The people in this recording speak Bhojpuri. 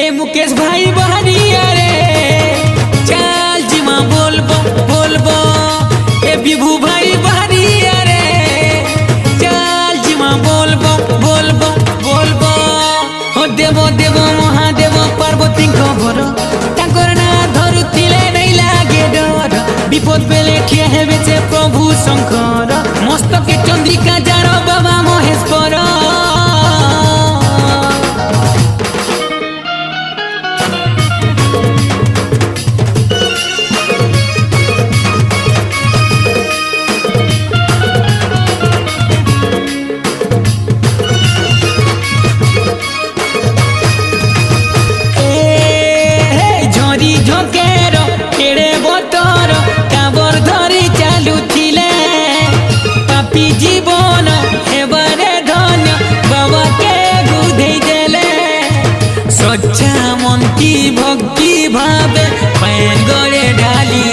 ए मुकेश भाई बहरिया रे चाल जिमा बोलबो बोलबो ए विभू भाई बहरिया रे चाल जिमा बोलबो बोलबो बोलबो हो देवो देवो महादेव पार्वती खबर ताकर ना धरुथिले नहीं लागे डर विपद बेले ठिया हेबे जे प्रभु शंकर मस्तके चंद्रिका जानो बाबा महेश्वर जीवन हेबारे धन्य बाबा के गुधे देले सच्चा मन की भक्ति भावे पैन गड़े डाली